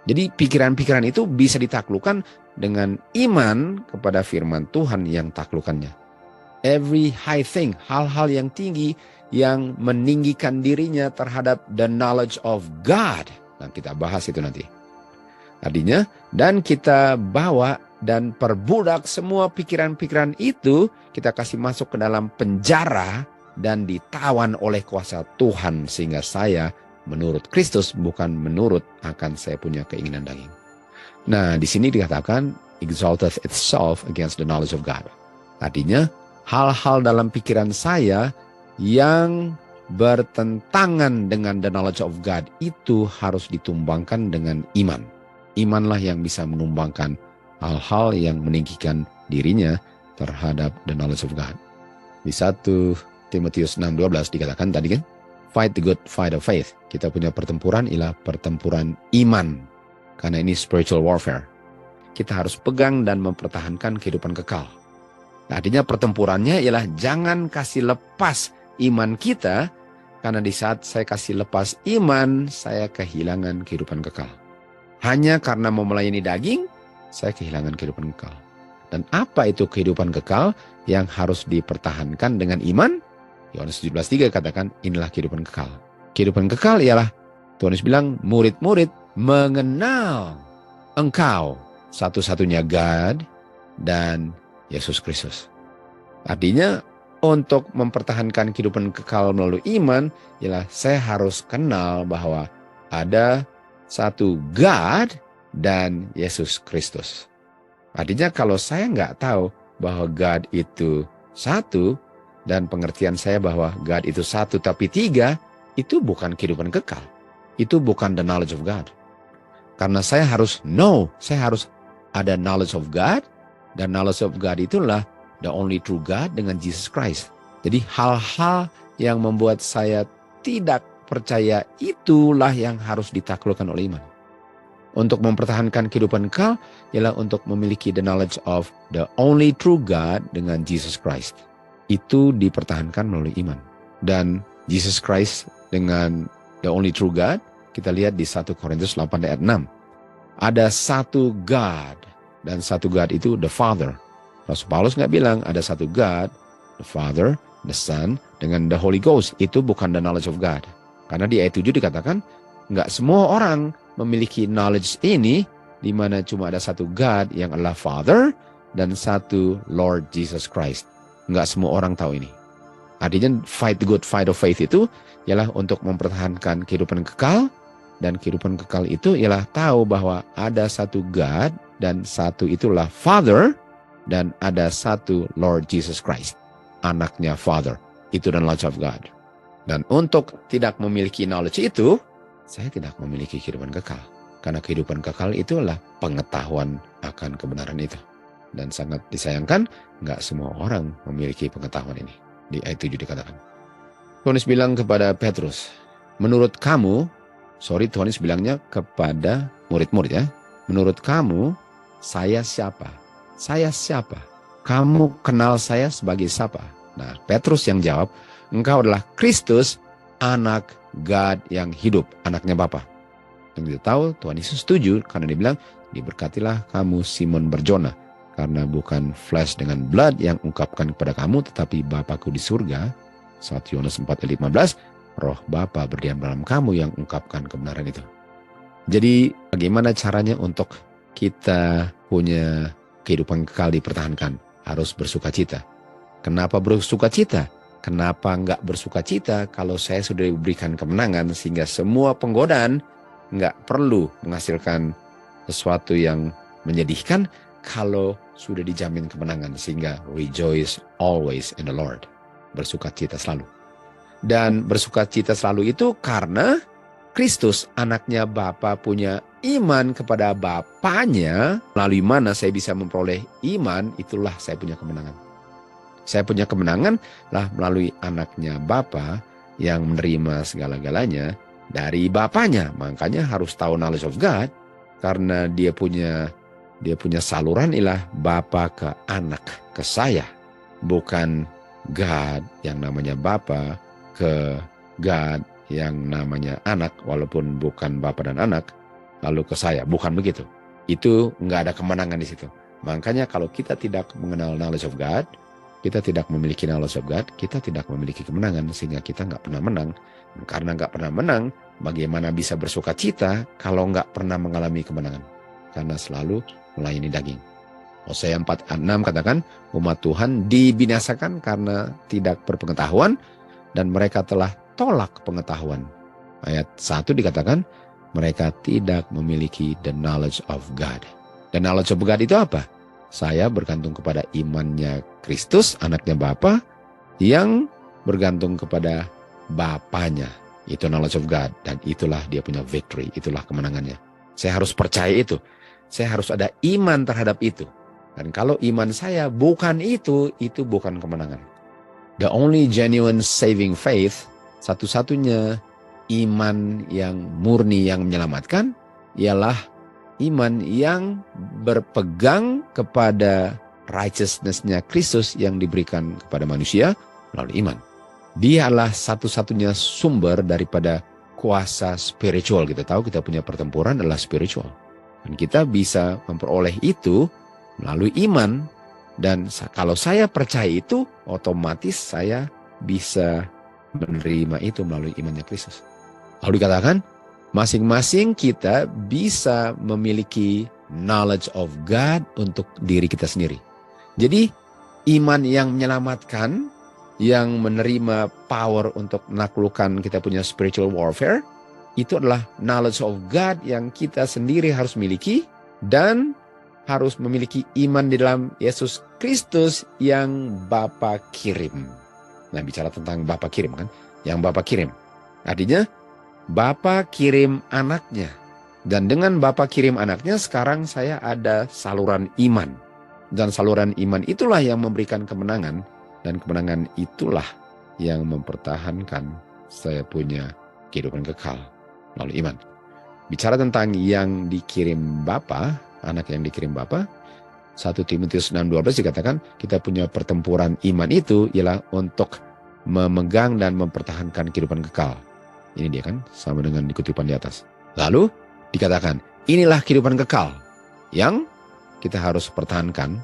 Jadi pikiran-pikiran itu bisa ditaklukkan dengan iman kepada firman Tuhan yang taklukannya. Every high thing, hal-hal yang tinggi yang meninggikan dirinya terhadap the knowledge of God. Nah, kita bahas itu nanti. Artinya, dan kita bawa dan perbudak semua pikiran-pikiran itu, kita kasih masuk ke dalam penjara dan ditawan oleh kuasa Tuhan sehingga saya menurut Kristus, bukan menurut akan saya punya keinginan daging. Nah, di sini dikatakan exalteth itself against the knowledge of God. Artinya, hal-hal dalam pikiran saya yang bertentangan dengan the knowledge of God itu harus ditumbangkan dengan iman. Imanlah yang bisa menumbangkan hal-hal yang meninggikan dirinya terhadap the knowledge of God. Di 1 Timotius 6:12 dikatakan tadi kan, fight the good fight of faith. Kita punya pertempuran ialah pertempuran iman. Karena ini spiritual warfare. Kita harus pegang dan mempertahankan kehidupan kekal. Artinya pertempurannya ialah jangan kasih lepas iman kita, karena di saat saya kasih lepas iman, saya kehilangan kehidupan kekal. Hanya karena mau melayani daging, saya kehilangan kehidupan kekal. Dan apa itu kehidupan kekal yang harus dipertahankan dengan iman? Yohanes 17:3 katakan, inilah kehidupan kekal. Kehidupan kekal ialah, Tuhan Yesus bilang, murid-murid mengenal engkau, satu-satunya God dan Yesus Kristus. Artinya, untuk mempertahankan kehidupan kekal melalui iman, ialah saya harus kenal bahwa ada satu God dan Yesus Kristus. Artinya kalau saya nggak tahu bahwa God itu satu, dan pengertian saya bahwa God itu satu tapi tiga, itu bukan kehidupan kekal. Itu bukan the knowledge of God. Karena saya harus ada knowledge of God, dan knowledge of God itulah the only true God dengan Jesus Christ. Jadi hal-hal yang membuat saya tidak percaya itulah yang harus ditaklukkan oleh iman. Untuk mempertahankan kehidupan kekal ialah untuk memiliki the knowledge of the only true God dengan Jesus Christ. Itu dipertahankan melalui iman. Dan Jesus Christ dengan the only true God, kita lihat di 1 Korintus 8 ayat 6. Ada satu God, dan satu God itu the Father. Rasul Paulus nggak bilang ada satu God, the Father, the Son, dengan the Holy Ghost. Itu bukan the knowledge of God. Karena di ayat 7 dikatakan, nggak semua orang memiliki knowledge ini, di mana cuma ada satu God yang adalah Father, dan satu Lord Jesus Christ. Nggak semua orang tahu ini. Artinya fight the good fight of faith itu ialah untuk mempertahankan kehidupan kekal, dan kehidupan kekal itu ialah tahu bahwa ada satu God dan satu itulah Father, dan ada satu Lord Jesus Christ, anaknya Father. Itu dan knowledge of God. Dan untuk tidak memiliki knowledge itu, saya tidak memiliki kehidupan kekal. Karena kehidupan kekal itulah pengetahuan akan kebenaran itu. Dan sangat disayangkan, nggak semua orang memiliki pengetahuan ini. Di ayat 7 dikatakan. Tuhan Yesus bilang kepada Petrus, menurut kamu, Tuhan Yesus bilangnya kepada murid-murid ya, menurut kamu, saya siapa? Saya siapa? Kamu kenal saya sebagai siapa? Nah, Petrus yang jawab, engkau adalah Kristus, anak God yang hidup, anaknya Bapa. Dan kita tahu Tuhan Yesus setuju karena dia bilang, diberkatilah kamu Simon Barjona, karena bukan flesh dengan blood yang ungkapkan kepada kamu, tetapi Bapakku di surga. 1 Yohanes 4:15, roh Bapa berdiam dalam kamu yang ungkapkan kebenaran itu. Jadi bagaimana caranya untuk kita punya kehidupan kekal dipertahankan? Harus bersukacita. Kenapa bersukacita? Kenapa nggak bersukacita kalau saya sudah diberikan kemenangan sehingga semua penggodaan nggak perlu menghasilkan sesuatu yang menyedihkan kalau sudah dijamin kemenangan, sehingga rejoice always in the Lord. Bersukacita selalu. Dan bersukacita selalu itu karena Kristus, anaknya Bapa, punya iman kepada Bapanya, melalui mana saya bisa memperoleh iman, itulah saya punya kemenangan. Saya punya kemenangan lah melalui anaknya Bapa yang menerima segala-galanya dari Bapanya. Makanya harus tahu knowledge of God, karena dia punya saluran ialah Bapa ke anak, ke saya. Bukan God yang namanya Bapa ke God yang namanya anak, walaupun bukan Bapa dan anak, lalu ke saya. Bukan begitu. Itu nggak ada kemenangan di situ. Makanya kalau kita tidak mengenal knowledge of God, kita tidak memiliki knowledge of God, kita tidak memiliki kemenangan, sehingga kita nggak pernah menang. Karena nggak pernah menang, bagaimana bisa bersuka cita kalau nggak pernah mengalami kemenangan? Karena selalu melayani daging. Hosea 4:6 katakan, umat Tuhan dibinasakan karena tidak berpengetahuan, dan mereka telah tolak pengetahuan. Ayat 1 dikatakan, mereka tidak memiliki the knowledge of God. The knowledge of God itu apa? Saya bergantung kepada imannya Kristus, anaknya Bapa, yang bergantung kepada Bapanya. Itu knowledge of God. Dan itulah dia punya victory. Itulah kemenangannya. Saya harus percaya itu. Saya harus ada iman terhadap itu. Dan kalau iman saya bukan itu bukan kemenangan. The only genuine saving faith, satu-satunya iman yang murni yang menyelamatkan, ialah iman yang berpegang kepada righteousness-nya Kristus yang diberikan kepada manusia melalui iman. Dia adalah satu-satunya sumber daripada kuasa spiritual. Kita tahu kita punya pertempuran adalah spiritual. Dan kita bisa memperoleh itu melalui iman. Dan kalau saya percaya itu, otomatis saya bisa menerima itu melalui imannya Kristus. Lalu dikatakan, masing-masing kita bisa memiliki knowledge of God untuk diri kita sendiri. Jadi, iman yang menyelamatkan, yang menerima power untuk menaklukkan kita punya spiritual warfare, itu adalah knowledge of God yang kita sendiri harus miliki dan harus memiliki iman di dalam Yesus Kristus yang Bapa kirim. Nah, bicara tentang Bapa kirim kan, yang Bapa kirim. Artinya, Bapa kirim anaknya. Dan dengan Bapa kirim anaknya, sekarang saya ada saluran iman. Dan saluran iman itulah yang memberikan kemenangan. Dan kemenangan itulah yang mempertahankan saya punya kehidupan kekal melalui iman. Bicara tentang yang dikirim Bapa, anak yang dikirim Bapa, 1 Timotius 6:12 dikatakan kita punya pertempuran iman itu ialah untuk memegang dan mempertahankan kehidupan kekal. Ini dia kan, sama dengan di kutipan di atas. Lalu dikatakan, inilah kehidupan kekal yang kita harus pertahankan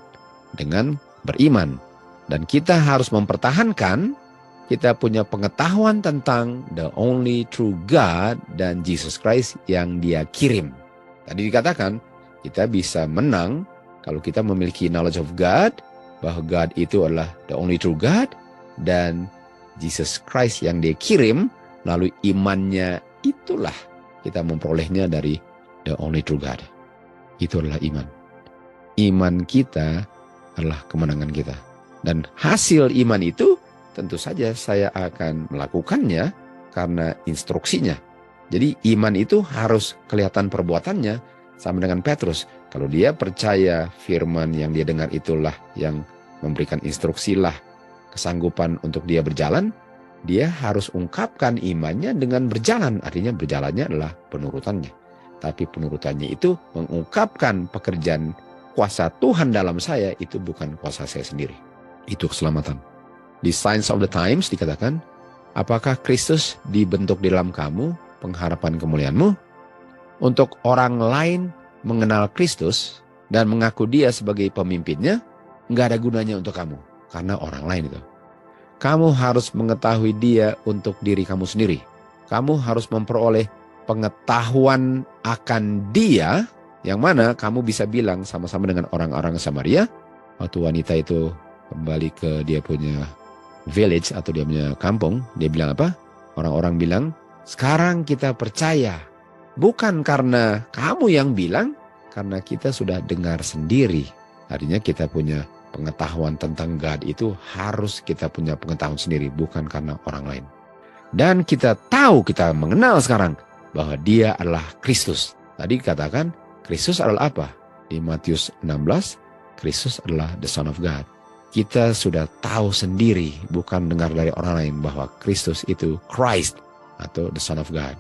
dengan beriman. Dan kita harus mempertahankan, kita punya pengetahuan tentang the only true God dan Jesus Christ yang Dia kirim. Tadi dikatakan, kita bisa menang kalau kita memiliki knowledge of God, bahwa God itu adalah the only true God, dan Jesus Christ yang Dia kirim, lalu imannya itulah kita memperolehnya dari the only true God. Itu adalah iman. Iman kita adalah kemenangan kita. Dan hasil iman itu tentu saja saya akan melakukannya karena instruksinya. Jadi iman itu harus kelihatan perbuatannya, sama dengan Petrus. Kalau dia percaya firman yang dia dengar itulah yang memberikan instruksilah kesanggupan untuk dia berjalan, dia harus ungkapkan imannya dengan berjalan. Artinya berjalannya adalah penurutannya. Tapi penurutannya itu mengungkapkan pekerjaan kuasa Tuhan dalam saya, itu bukan kuasa saya sendiri. Itu keselamatan. Di Signs of the Times dikatakan, apakah Kristus dibentuk di dalam kamu, pengharapan kemuliaanmu? Untuk orang lain mengenal Kristus dan mengaku dia sebagai pemimpinnya, nggak ada gunanya untuk kamu. Karena orang lain itu. Kamu harus mengetahui dia untuk diri kamu sendiri. Kamu harus memperoleh pengetahuan akan dia, yang mana kamu bisa bilang sama-sama dengan orang-orang Samaria. Waktu wanita itu kembali ke dia punya village atau dia punya kampung, dia bilang apa? Orang-orang bilang, sekarang kita percaya. Bukan karena kamu yang bilang, karena kita sudah dengar sendiri. Artinya kita punya pengetahuan tentang God itu harus kita punya pengetahuan sendiri, bukan karena orang lain. Dan kita tahu, kita mengenal sekarang bahwa dia adalah Kristus. Tadi katakan, Kristus adalah apa? Di Matius 16, Kristus adalah the Son of God. Kita sudah tahu sendiri, bukan dengar dari orang lain, bahwa Kristus itu Christ atau the Son of God.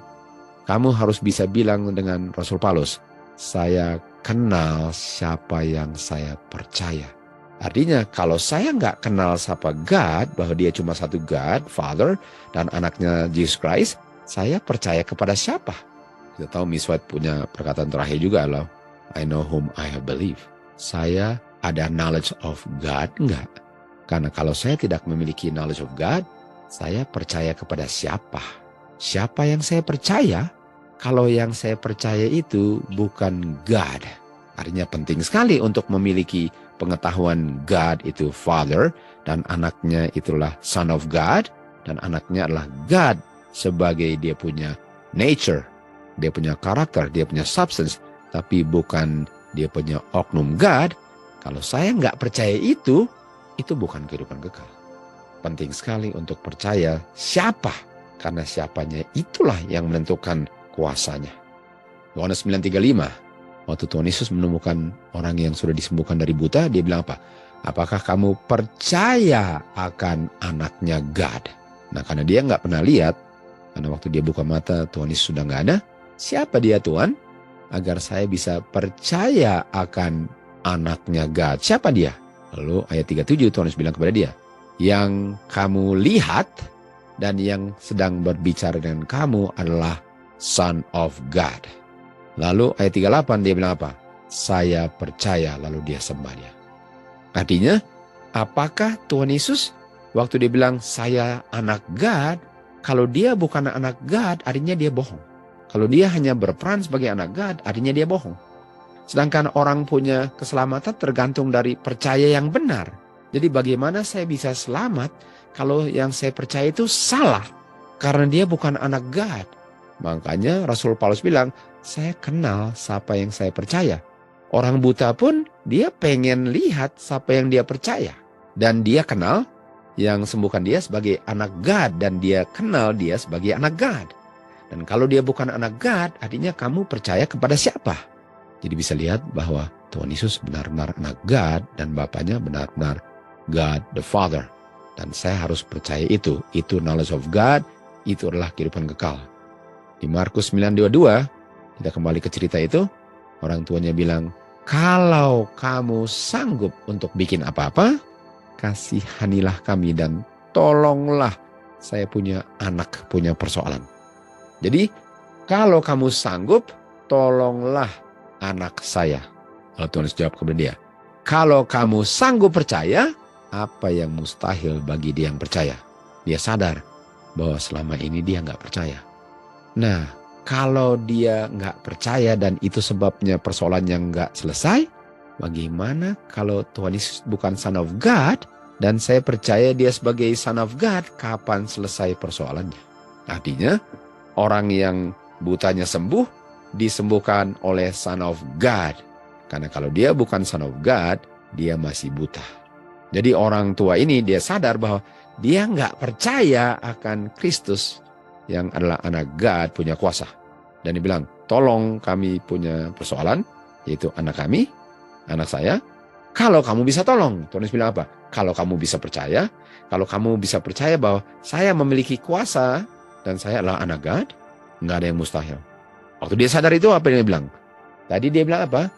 Kamu harus bisa bilang dengan Rasul Paulus, saya kenal siapa yang saya percaya. Artinya kalau saya nggak kenal siapa God, bahwa dia cuma satu God, Father, dan anaknya Jesus Christ, saya percaya kepada siapa? Kita tahu Miss White punya perkataan terakhir juga adalah, I know whom I have believed. Saya ada knowledge of God enggak? Karena kalau saya tidak memiliki knowledge of God, saya percaya kepada siapa? Siapa yang saya percaya? Kalau yang saya percaya itu bukan God. Artinya penting sekali untuk memiliki pengetahuan God itu Father, dan anaknya itulah Son of God, dan anaknya adalah God sebagai dia punya nature, dia punya karakter, dia punya substance, tapi bukan dia punya oknum God. Kalau saya nggak percaya itu bukan kehidupan kekal. Penting sekali untuk percaya siapa, karena siapanya itulah yang menentukan kuasanya. Yohanes 9:35, Waktu Tuhan Yesus menemukan orang yang sudah disembuhkan dari buta, dia bilang apa? Apakah kamu percaya akan anaknya God? Nah, karena dia nggak pernah lihat, karena waktu dia buka mata, Tuhan Yesus sudah nggak ada. Siapa dia Tuhan? Agar saya bisa percaya akan anaknya God. Siapa dia? Lalu ayat 37 Tuhan Yesus bilang kepada dia, yang kamu lihat dan yang sedang berbicara dengan kamu adalah Son of God. Lalu ayat 38 dia bilang apa? Saya percaya, lalu dia sembah dia. Artinya, apakah Tuhan Yesus waktu dia bilang saya anak God, kalau dia bukan anak God, artinya dia bohong. Kalau dia hanya berperan sebagai anak God, artinya dia bohong. Sedangkan orang punya keselamatan tergantung dari percaya yang benar. Jadi bagaimana saya bisa selamat kalau yang saya percaya itu salah? Karena dia bukan anak God. Makanya Rasul Paulus bilang, saya kenal siapa yang saya percaya. Orang buta pun dia pengen lihat siapa yang dia percaya. Dan dia kenal yang sembuhkan dia sebagai anak God. Dan dia kenal dia sebagai anak God. Dan kalau dia bukan anak God, artinya kamu percaya kepada siapa? Jadi bisa lihat bahwa Tuhan Yesus benar-benar anak God dan Bapaknya benar-benar God the Father. Dan saya harus percaya itu. Itu knowledge of God, itu adalah kehidupan kekal. Di Markus 9:22, kita kembali ke cerita itu, orang tuanya bilang, kalau kamu sanggup untuk bikin apa-apa, kasihanilah kami dan tolonglah saya punya anak punya persoalan. Jadi, kalau kamu sanggup, tolonglah anak saya. Lalu Tuhan Yesus jawab kepada dia, kalau kamu sanggup percaya, apa yang mustahil bagi dia yang percaya? Dia sadar bahwa selama ini dia nggak percaya. Nah, kalau dia nggak percaya dan itu sebabnya persoalan yang nggak selesai, bagaimana kalau Tuhan Yesus bukan Son of God dan saya percaya dia sebagai Son of God, kapan selesai persoalannya? Artinya, orang yang butanya sembuh, disembuhkan oleh Son of God. Karena kalau dia bukan Son of God, dia masih buta. Jadi orang tua ini dia sadar bahwa dia nggak percaya akan Kristus yang adalah anak God punya kuasa. Dan dia bilang, tolong kami punya persoalan, yaitu anak kami, anak saya. Kalau kamu bisa tolong, Tuhan Yesus bilang apa? Kalau kamu bisa percaya, kalau kamu bisa percaya bahwa saya memiliki kuasa dan saya adalah anak God, nggak ada yang mustahil. Waktu dia sadar itu apa yang dia bilang? Tadi dia bilang apa?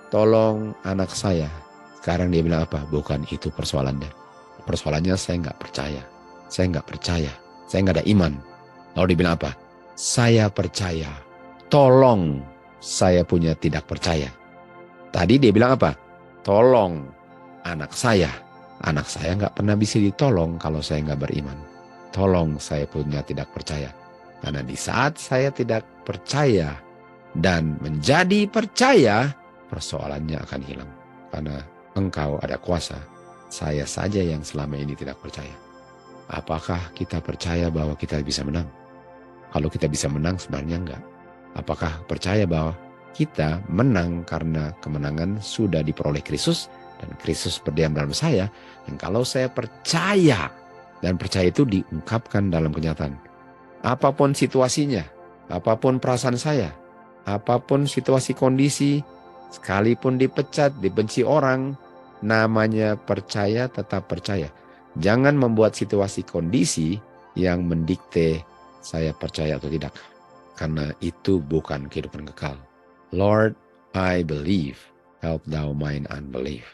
Tolong anak saya. Sekarang dia bilang apa? Bukan itu persoalannya. Persoalannya saya nggak percaya. Saya nggak percaya. Saya nggak ada iman. Lalu dia bilang apa? Saya percaya. Tolong saya punya tidak percaya. Tadi dia bilang apa? Tolong anak saya. Anak saya nggak pernah bisa ditolong kalau saya nggak beriman. Tolong saya punya tidak percaya. Karena di saat saya tidak percaya dan menjadi percaya, persoalannya akan hilang. Karena engkau ada kuasa. Saya saja yang selama ini tidak percaya. Apakah kita percaya bahwa kita bisa menang? Kalau kita bisa menang, sebenarnya enggak. Apakah percaya bahwa kita menang karena kemenangan sudah diperoleh Kristus dan Kristus berdiam dalam saya? Dan kalau saya percaya, dan percaya itu diungkapkan dalam kenyataan. Apapun situasinya, apapun perasaan saya, apapun situasi kondisi, sekalipun dipecat, dibenci orang, namanya percaya tetap percaya. Jangan membuat situasi kondisi yang mendikte saya percaya atau tidak. Karena itu bukan kehidupan kekal. Lord, I believe. Help thou mine unbelief.